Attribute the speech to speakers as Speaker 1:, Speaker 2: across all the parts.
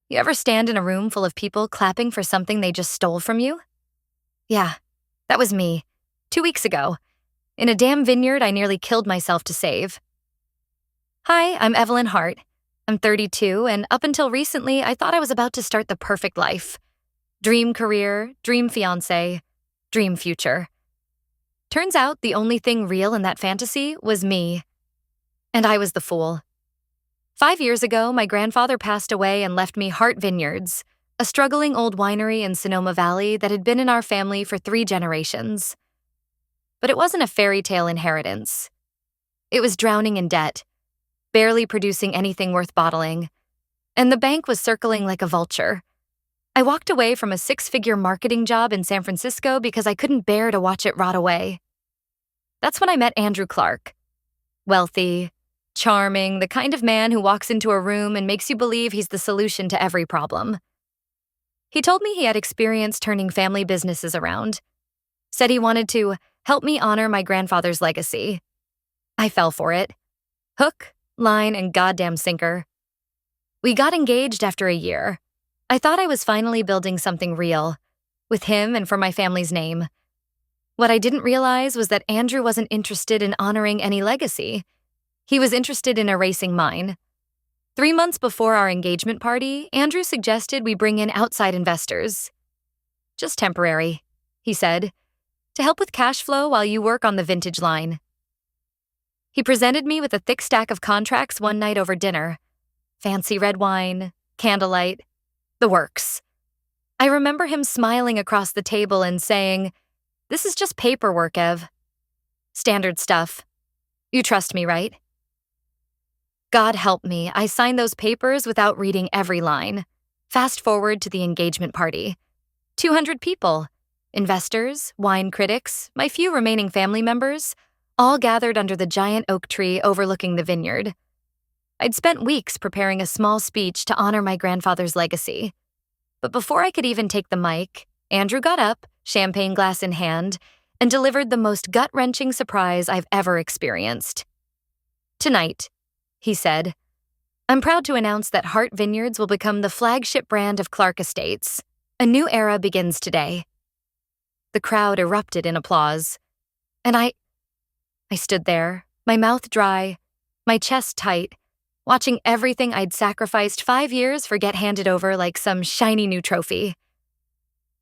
Speaker 1: You ever stand in a room full of people clapping for something they just stole from you? Yeah, that was me, 2 weeks ago, in a damn vineyard I nearly killed myself to save. Hi, I'm Evelyn Hart. I'm 32, and up until recently, I thought I was about to start the perfect life. Dream career, dream fiancé, dream future. Turns out the only thing real in that fantasy was me. And I was the fool. 5 years ago, my grandfather passed away and left me Hart Vineyards, a struggling old winery in Sonoma Valley that had been in our family for 3 generations. But it wasn't a fairy tale inheritance. It was drowning in debt, barely producing anything worth bottling, and the bank was circling like a vulture. I walked away from a 6-figure marketing job in San Francisco because I couldn't bear to watch it rot away. That's when I met Andrew Clarke. Wealthy, charming, the kind of man who walks into a room and makes you believe he's the solution to every problem. He told me he had experience turning family businesses around. Said he wanted to help me honor my grandfather's legacy. I fell for it. Hook, line, and goddamn sinker. We got engaged after a year. I thought I was finally building something real, with him and for my family's name. What I didn't realize was that Andrew wasn't interested in honoring any legacy. He was interested in erasing mine. 3 months before our engagement party, Andrew suggested we bring in outside investors. Just temporary, he said, to help with cash flow while you work on the vintage line. He presented me with a thick stack of contracts one night over dinner. Fancy red wine, candlelight, the works. I remember him smiling across the table and saying, "This is just paperwork, Ev. Standard stuff. You trust me, right?" God help me, I signed those papers without reading every line. Fast forward to the engagement party. 200 people. Investors, wine critics, my few remaining family members, all gathered under the giant oak tree overlooking the vineyard. I'd spent weeks preparing a small speech to honor my grandfather's legacy. But before I could even take the mic, Andrew got up, champagne glass in hand, and delivered the most gut-wrenching surprise I've ever experienced. "Tonight," he said, "I'm proud to announce that Hart Vineyards will become the flagship brand of Clarke Estates. A new era begins today." The crowd erupted in applause. And I stood there, my mouth dry, my chest tight, watching everything I'd sacrificed 5 years for get handed over like some shiny new trophy.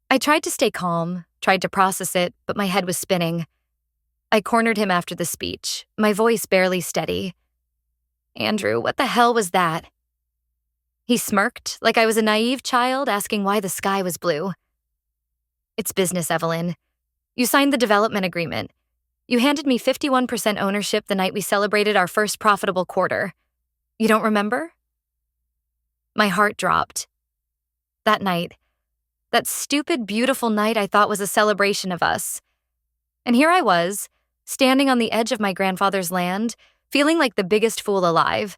Speaker 1: I tried to stay calm, tried to process it, but my head was spinning. I cornered him after the speech, my voice barely steady. "Andrew, what the hell was that?" He smirked, like I was a naive child asking why the sky was blue. "It's business, Evelyn. You signed the development agreement. You handed me 51% ownership the night we celebrated our first profitable quarter. You don't remember?" My heart dropped. That night, that stupid, beautiful night I thought was a celebration of us. And here I was, standing on the edge of my grandfather's land, feeling like the biggest fool alive.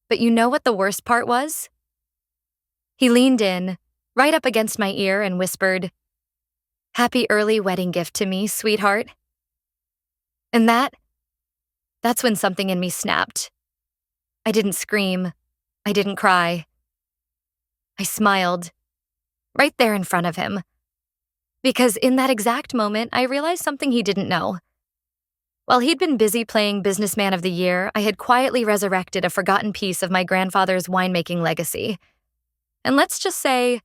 Speaker 1: But you know what the worst part was? He leaned in, right up against my ear, and whispered, "Happy early wedding gift to me, sweetheart." And that's when something in me snapped. I didn't scream. I didn't cry. I smiled, right there in front of him. Because in that exact moment, I realized something he didn't know. While he'd been busy playing Businessman of the Year, I had quietly resurrected a forgotten piece of my grandfather's winemaking legacy. And let's just say,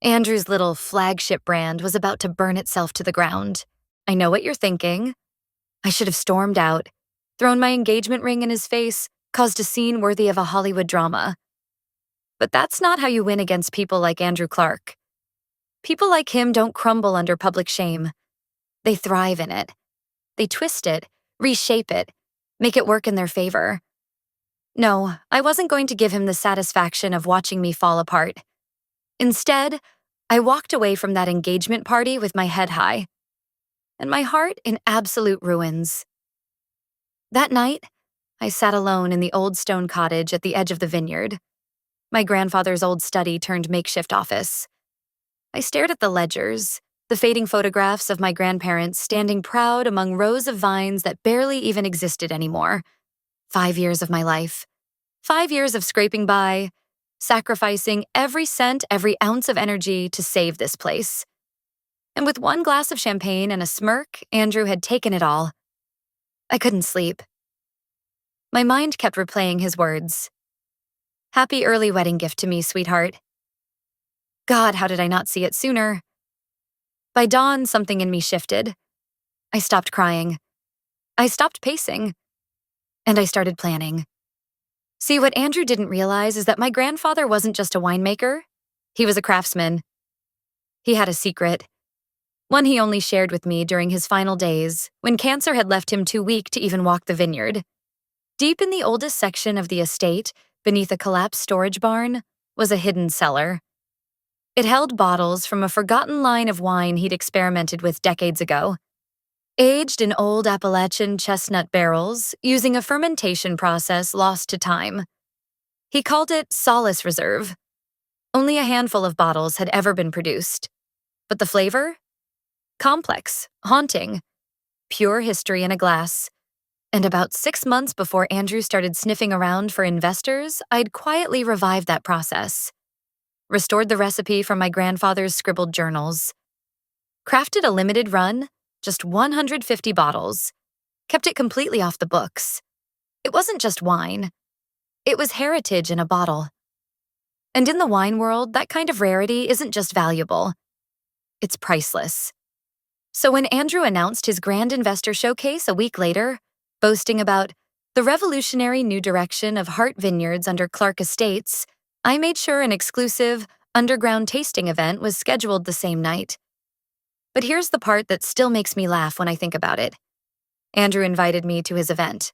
Speaker 1: Andrew's little flagship brand was about to burn itself to the ground. I know what you're thinking. I should have stormed out, thrown my engagement ring in his face, caused a scene worthy of a Hollywood drama. But that's not how you win against people like Andrew Clarke. People like him don't crumble under public shame. They thrive in it. They twist it, reshape it, make it work in their favor. No, I wasn't going to give him the satisfaction of watching me fall apart. Instead, I walked away from that engagement party with my head high, and my heart in absolute ruins. That night, I sat alone in the old stone cottage at the edge of the vineyard, my grandfather's old study turned makeshift office. I stared at the ledgers, the fading photographs of my grandparents standing proud among rows of vines that barely even existed anymore. 5 years of my life. 5 years of scraping by, sacrificing every cent, every ounce of energy to save this place. And with one glass of champagne and a smirk, Andrew had taken it all. I couldn't sleep. My mind kept replaying his words. Happy early wedding gift to me, sweetheart. God, how did I not see it sooner? By dawn, something in me shifted. I stopped crying. I stopped pacing. And I started planning. See, what Andrew didn't realize is that my grandfather wasn't just a winemaker. He was a craftsman. He had a secret. One he only shared with me during his final days, when cancer had left him too weak to even walk the vineyard. Deep in the oldest section of the estate, beneath a collapsed storage barn, was a hidden cellar. It held bottles from a forgotten line of wine he'd experimented with decades ago, aged in old Appalachian chestnut barrels using a fermentation process lost to time. He called it Solace Reserve. Only a handful of bottles had ever been produced. But the flavor? Complex, haunting, pure history in a glass. And about 6 months before Andrew started sniffing around for investors, I'd quietly revived that process. Restored the recipe from my grandfather's scribbled journals. Crafted a limited run, just 150 bottles. Kept it completely off the books. It wasn't just wine. It was heritage in a bottle. And in the wine world, that kind of rarity isn't just valuable. It's priceless. So when Andrew announced his grand investor showcase a week later, boasting about the revolutionary new direction of Hart Vineyards under Clarke Estates, I made sure an exclusive, underground tasting event was scheduled the same night. But here's the part that still makes me laugh when I think about it. Andrew invited me to his event.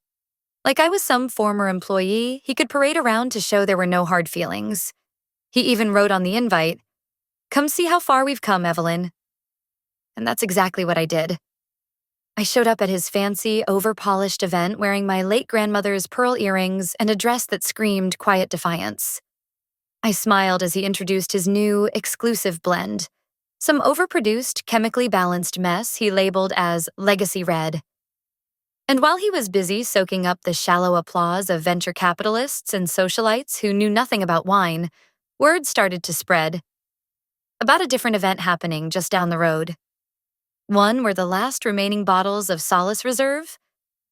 Speaker 1: Like I was some former employee he could parade around to show there were no hard feelings. He even wrote on the invite, "Come see how far we've come, Evelyn." And that's exactly what I did. I showed up at his fancy, over-polished event wearing my late grandmother's pearl earrings and a dress that screamed quiet defiance. I smiled as he introduced his new, exclusive blend, some overproduced, chemically balanced mess he labeled as Legacy Red. And while he was busy soaking up the shallow applause of venture capitalists and socialites who knew nothing about wine, word started to spread about a different event happening just down the road. One where the last remaining bottles of Solace Reserve,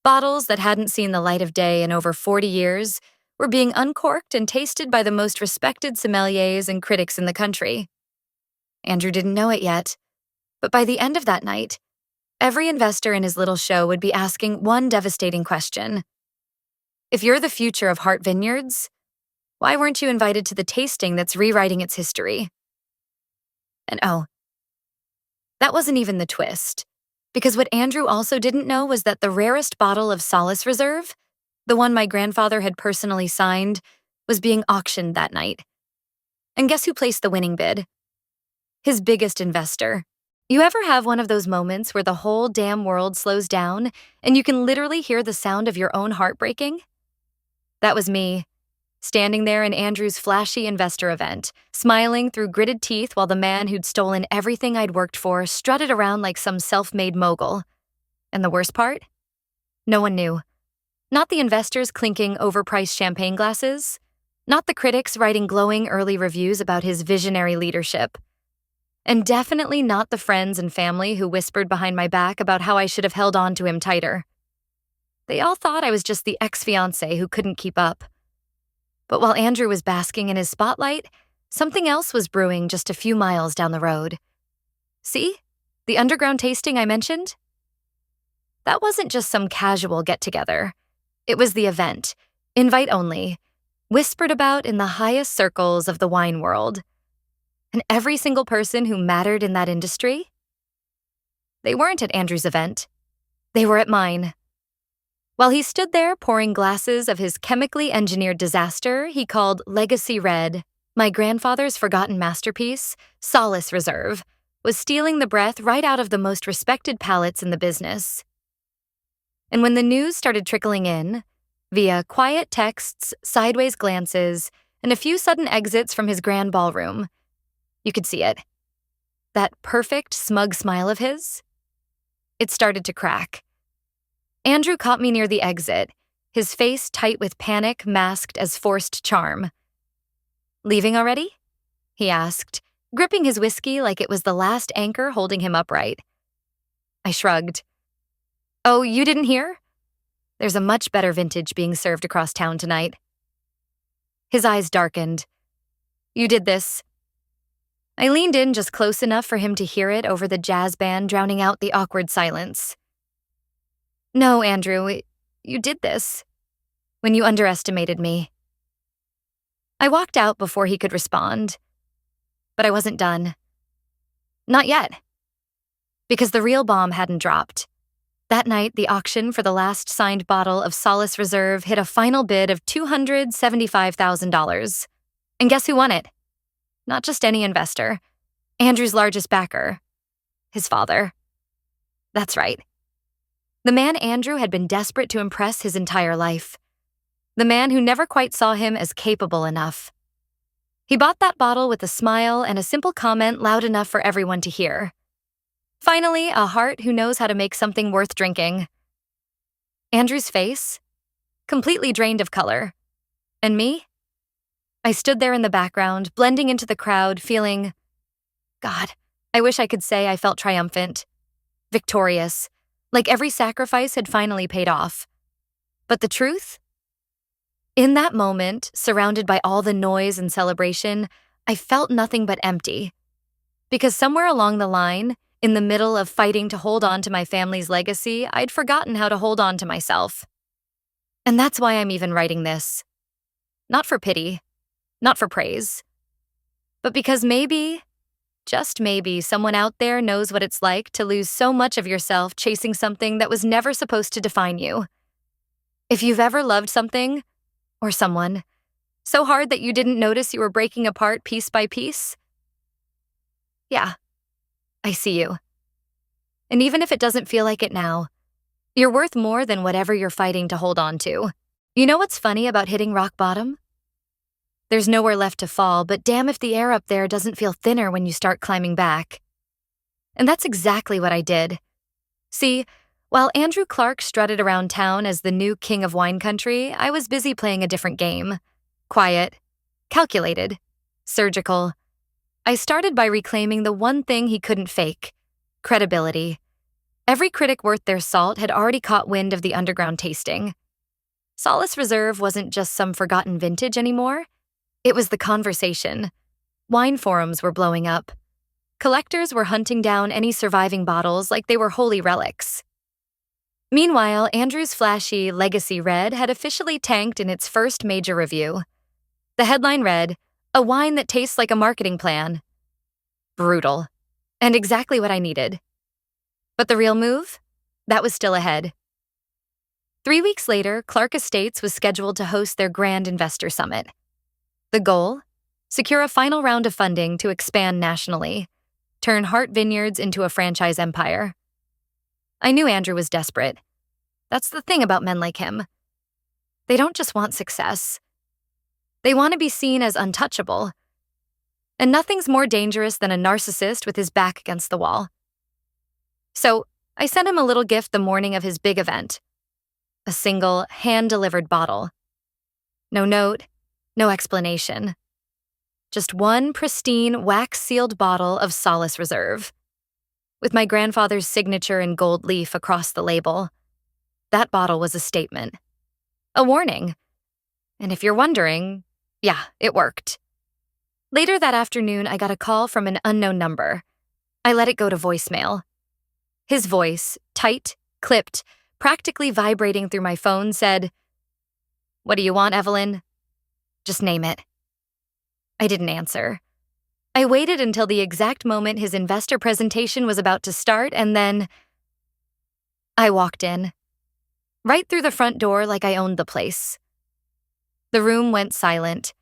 Speaker 1: bottles that hadn't seen the light of day in over 40 years, were being uncorked and tasted by the most respected sommeliers and critics in the country. Andrew didn't know it yet, but by the end of that night, every investor in his little show would be asking one devastating question. If you're the future of Hart Vineyards, why weren't you invited to the tasting that's rewriting its history? And oh, that wasn't even the twist, because what Andrew also didn't know was that the rarest bottle of Solace Reserve, the one my grandfather had personally signed, was being auctioned that night. And guess who placed the winning bid? His biggest investor. You ever have one of those moments where the whole damn world slows down and you can literally hear the sound of your own heart breaking? That was me, standing there in Andrew's flashy investor event, smiling through gritted teeth while the man who'd stolen everything I'd worked for strutted around like some self-made mogul. And the worst part? No one knew. Not the investors clinking overpriced champagne glasses. Not the critics writing glowing early reviews about his visionary leadership. And definitely not the friends and family who whispered behind my back about how I should have held on to him tighter. They all thought I was just the ex-fiancé who couldn't keep up. But while Andrew was basking in his spotlight, something else was brewing just a few miles down the road. See? The underground tasting I mentioned? That wasn't just some casual get-together. It was the event, invite only, whispered about in the highest circles of the wine world. And every single person who mattered in that industry? They weren't at Andrew's event. They were at mine. While he stood there pouring glasses of his chemically engineered disaster he called Legacy Red, my grandfather's forgotten masterpiece, Solace Reserve, was stealing the breath right out of the most respected palates in the business. And when the news started trickling in, via quiet texts, sideways glances, and a few sudden exits from his grand ballroom, you could see it. That perfect, smug smile of his. It started to crack. Andrew caught me near the exit, his face tight with panic masked as forced charm. Leaving already? He asked, gripping his whiskey like it was the last anchor holding him upright. I shrugged. Oh, you didn't hear? There's a much better vintage being served across town tonight. His eyes darkened. You did this. I leaned in just close enough for him to hear it over the jazz band drowning out the awkward silence. No, Andrew, you did this. When you underestimated me. I walked out before he could respond. But I wasn't done. Not yet. Because the real bomb hadn't dropped. That night, the auction for the last signed bottle of Solace Reserve hit a final bid of $275,000. And guess who won it? Not just any investor. Andrew's largest backer. His father. That's right. The man Andrew had been desperate to impress his entire life. The man who never quite saw him as capable enough. He bought that bottle with a smile and a simple comment loud enough for everyone to hear. Finally, a heart who knows how to make something worth drinking. Andrew's face? Completely drained of color. And me? I stood there in the background, blending into the crowd, feeling... God, I wish I could say I felt triumphant. Victorious. Like every sacrifice had finally paid off. But the truth? In that moment, surrounded by all the noise and celebration, I felt nothing but empty. Because somewhere along the line, in the middle of fighting to hold on to my family's legacy, I'd forgotten how to hold on to myself. And that's why I'm even writing this. Not for pity, not for praise, but because maybe, just maybe, someone out there knows what it's like to lose so much of yourself chasing something that was never supposed to define you. If you've ever loved something, or someone, so hard that you didn't notice you were breaking apart piece by piece, yeah, I see you. And even if it doesn't feel like it now, you're worth more than whatever you're fighting to hold on to. You know what's funny about hitting rock bottom? There's nowhere left to fall, but damn if the air up there doesn't feel thinner when you start climbing back. And that's exactly what I did. See, while Andrew Clarke strutted around town as the new king of wine country, I was busy playing a different game. Quiet, calculated, surgical. I started by reclaiming the one thing he couldn't fake: credibility. Every critic worth their salt had already caught wind of the underground tasting. Solace Reserve wasn't just some forgotten vintage anymore. It was the conversation. Wine forums were blowing up. Collectors were hunting down any surviving bottles like they were holy relics. Meanwhile, Andrew's flashy Legacy Red had officially tanked in its first major review. The headline read, "A wine that tastes like a marketing plan." Brutal. And exactly what I needed. But the real move? That was still ahead. 3 weeks later, Clarke Estates was scheduled to host their grand investor summit. The goal? Secure a final round of funding to expand nationally, turn Hart Vineyards into a franchise empire. I knew Andrew was desperate. That's the thing about men like him. They don't just want success. They want to be seen as untouchable. And nothing's more dangerous than a narcissist with his back against the wall. So, I sent him a little gift the morning of his big event. A single, hand-delivered bottle. No note, no explanation. Just one pristine, wax-sealed bottle of Solace Reserve. With my grandfather's signature in gold leaf across the label. That bottle was a statement. A warning. And if you're wondering, yeah, it worked. Later that afternoon, I got a call from an unknown number. I let it go to voicemail. His voice, tight, clipped, practically vibrating through my phone, said, "What do you want, Evelyn? Just name it." I didn't answer. I waited until the exact moment his investor presentation was about to start, and then I walked in. Right through the front door like I owned the place. The room went silent.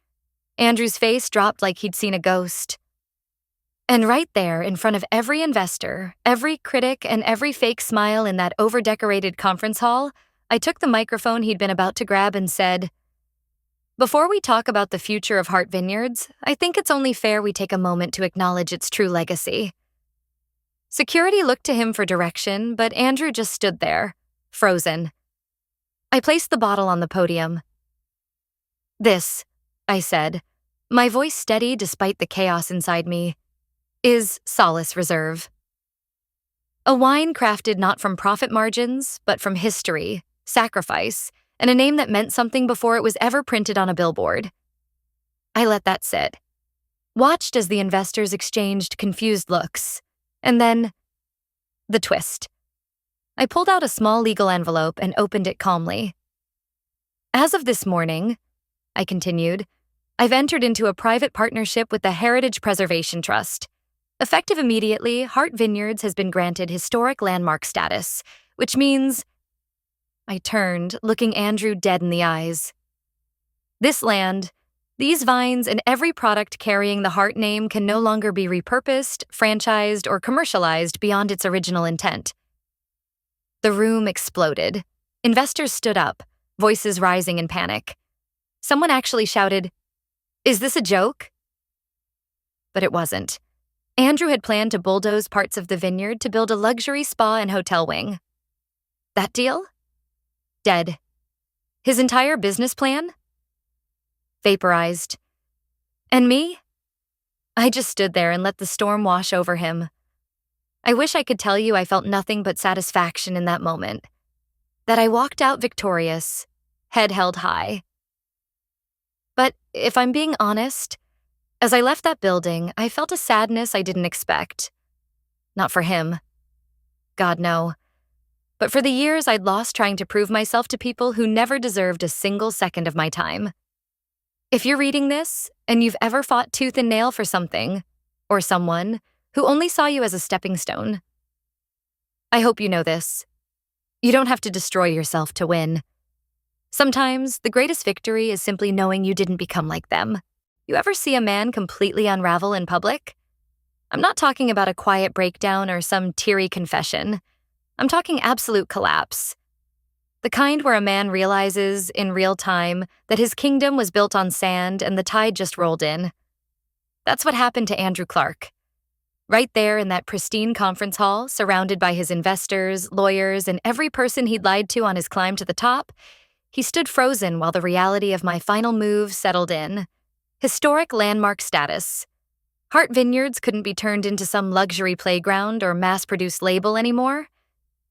Speaker 1: Andrew's face dropped like he'd seen a ghost. And right there, in front of every investor, every critic, and every fake smile in that over-decorated conference hall, I took the microphone he'd been about to grab and said, "Before we talk about the future of Hart Vineyards, I think it's only fair we take a moment to acknowledge its true legacy." Security looked to him for direction, but Andrew just stood there, frozen. I placed the bottle on the podium. "This," I said, my voice steady despite the chaos inside me, is Solace Reserve. A wine crafted not from profit margins, but from history, sacrifice, and a name that meant something before it was ever printed on a billboard. I let that sit. Watched as the investors exchanged confused looks. And then, the twist. I pulled out a small legal envelope and opened it calmly. As of this morning, I continued, I've entered into a private partnership with the Heritage Preservation Trust. Effective immediately, Hart Vineyards has been granted historic landmark status, which means... I turned, looking Andrew dead in the eyes. This land, these vines, and every product carrying the Hart name can no longer be repurposed, franchised, or commercialized beyond its original intent. The room exploded. Investors stood up, voices rising in panic. Someone actually shouted, "Is this a joke?" But it wasn't. Andrew had planned to bulldoze parts of the vineyard to build a luxury spa and hotel wing. That deal? Dead. His entire business plan? Vaporized. And me? I just stood there and let the storm wash over him. I wish I could tell you I felt nothing but satisfaction in that moment. That I walked out victorious, head held high. But if I'm being honest, as I left that building, I felt a sadness I didn't expect. Not for him. God, no. But for the years I'd lost trying to prove myself to people who never deserved a single second of my time. If you're reading this, and you've ever fought tooth and nail for something, or someone, who only saw you as a stepping stone, I hope you know this. You don't have to destroy yourself to win. Sometimes, the greatest victory is simply knowing you didn't become like them. You ever see a man completely unravel in public? I'm not talking about a quiet breakdown or some teary confession. I'm talking absolute collapse. The kind where a man realizes, in real time, that his kingdom was built on sand and the tide just rolled in. That's what happened to Andrew Clarke. Right there in that pristine conference hall, surrounded by his investors, lawyers, and every person he'd lied to on his climb to the top, he stood frozen while the reality of my final move settled in. Historic landmark status. Hart Vineyards couldn't be turned into some luxury playground or mass-produced label anymore.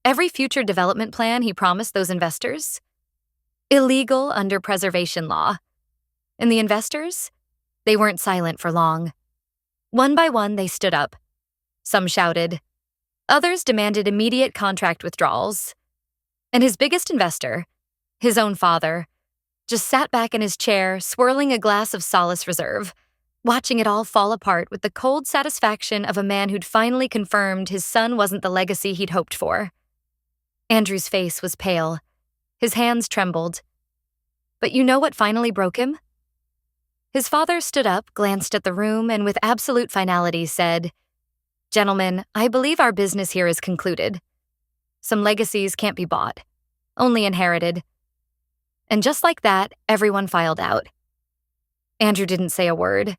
Speaker 1: Every future development plan he promised those investors? Illegal under preservation law. And the investors? They weren't silent for long. One by one, they stood up. Some shouted. Others demanded immediate contract withdrawals. And his biggest investor, his own father, just sat back in his chair, swirling a glass of Solace Reserve, watching it all fall apart with the cold satisfaction of a man who'd finally confirmed his son wasn't the legacy he'd hoped for. Andrew's face was pale. His hands trembled. But you know what finally broke him? His father stood up, glanced at the room, and with absolute finality said, "Gentlemen, I believe our business here is concluded. Some legacies can't be bought, only inherited." And just like that, everyone filed out. Andrew didn't say a word.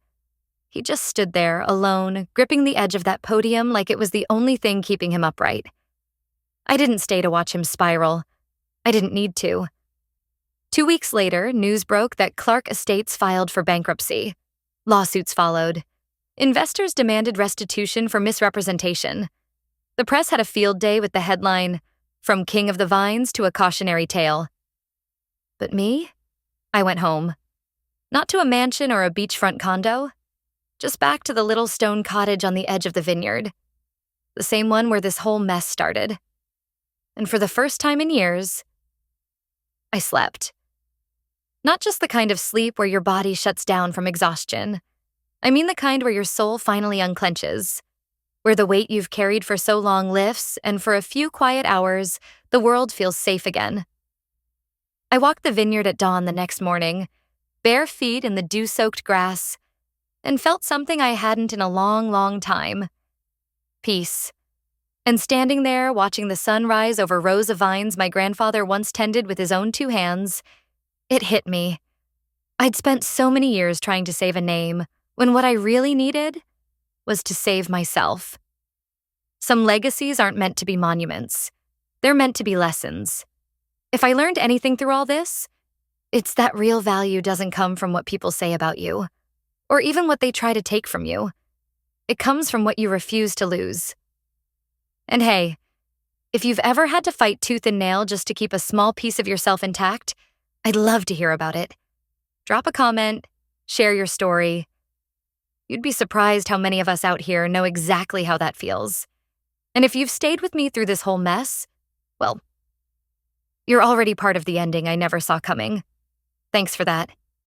Speaker 1: He just stood there, alone, gripping the edge of that podium like it was the only thing keeping him upright. I didn't stay to watch him spiral. I didn't need to. 2 weeks later, news broke that Clarke Estates filed for bankruptcy. Lawsuits followed. Investors demanded restitution for misrepresentation. The press had a field day with the headline, "From King of the Vines to a Cautionary Tale." But me? I went home. Not to a mansion or a beachfront condo. Just back to the little stone cottage on the edge of the vineyard. The same one where this whole mess started. And for the first time in years, I slept. Not just the kind of sleep where your body shuts down from exhaustion. I mean the kind where your soul finally unclenches. Where the weight you've carried for so long lifts, and for a few quiet hours, the world feels safe again. I walked the vineyard at dawn the next morning, bare feet in the dew-soaked grass, and felt something I hadn't in a long, long time. Peace. And standing there, watching the sun rise over rows of vines my grandfather once tended with his own 2 hands, it hit me. I'd spent so many years trying to save a name, when what I really needed was to save myself. Some legacies aren't meant to be monuments. They're meant to be lessons. If I learned anything through all this, it's that real value doesn't come from what people say about you, or even what they try to take from you. It comes from what you refuse to lose. And hey, if you've ever had to fight tooth and nail just to keep a small piece of yourself intact, I'd love to hear about it. Drop a comment, share your story. You'd be surprised how many of us out here know exactly how that feels. And if you've stayed with me through this whole mess, well, you're already part of the ending I never saw coming. Thanks for that.